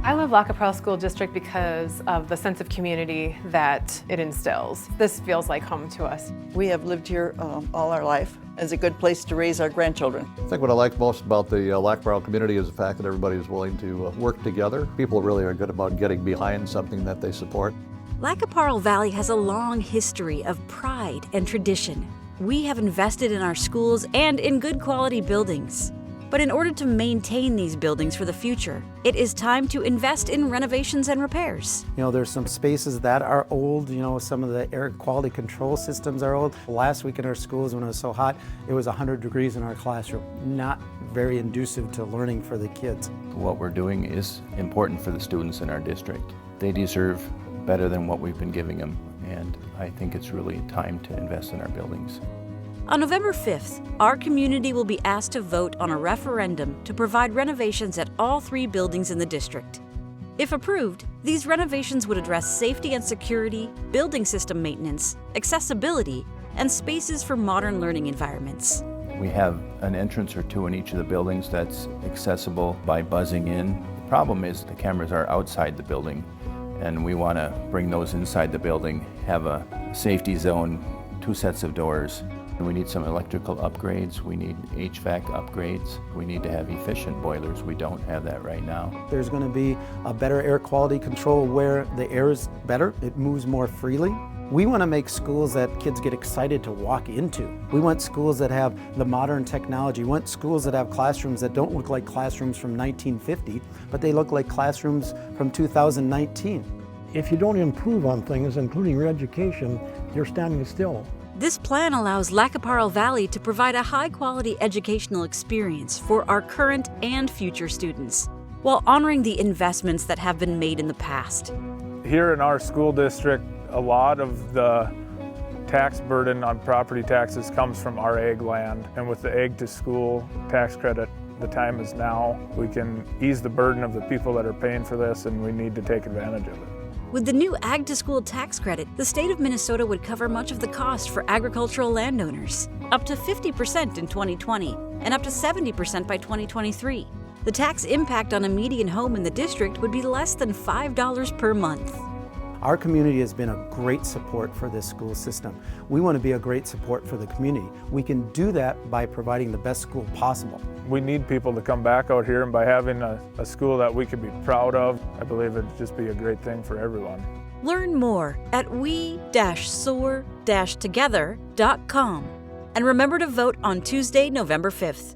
I love Lac qui Parle School District because of the sense of community that it instills. This feels like home to us. We have lived here all our life. It's a good place to raise our grandchildren. I think what I like most about the Lac qui Parle community is the fact that everybody is willing to work together. People really are good about getting behind something that they support. Lac qui Parle Valley has a long history of pride and tradition. We have invested in our schools and in good quality buildings. But in order to maintain these buildings for the future, it is time to invest in renovations and repairs. There's some spaces that are old. Some of the air quality control systems are old. Last week in our schools, when it was so hot, it was 100 degrees in our classroom. Not very conducive to learning for the kids. What we're doing is important for the students in our district. They deserve better than what we've been giving them, and I think it's really time to invest in our buildings. On November 5th, our community will be asked to vote on a referendum to provide renovations at all 3 buildings in the district. If approved, these renovations would address safety and security, building system maintenance, accessibility, and spaces for modern learning environments. We have an entrance or 2 in each of the buildings that's accessible by buzzing in. The problem is the cameras are outside the building, and we want to bring those inside the building, have a safety zone, 2 sets of doors. We need some electrical upgrades, we need HVAC upgrades, we need to have efficient boilers. We don't have that right now. There's going to be a better air quality control where the air is better, it moves more freely. We want to make schools that kids get excited to walk into. We want schools that have the modern technology. We want schools that have classrooms that don't look like classrooms from 1950, but they look like classrooms from 2019. If you don't improve on things, including your education, you're standing still. This plan allows Lac qui Parle Valley to provide a high-quality educational experience for our current and future students, while honoring the investments that have been made in the past. Here in our school district, a lot of the tax burden on property taxes comes from our ag land, and with the Ag to School tax credit, the time is now. We can ease the burden of the people that are paying for this, and we need to take advantage of it. With the new Ag to School tax credit, the state of Minnesota would cover much of the cost for agricultural landowners, up to 50% in 2020 and up to 70% by 2023. The tax impact on a median home in the district would be less than $5 per month. Our community has been a great support for this school system. We want to be a great support for the community. We can do that by providing the best school possible. We need people to come back out here, and by having a school that we could be proud of, I believe it'd just be a great thing for everyone. Learn more at we-soar-together.com. And remember to vote on Tuesday, November 5th.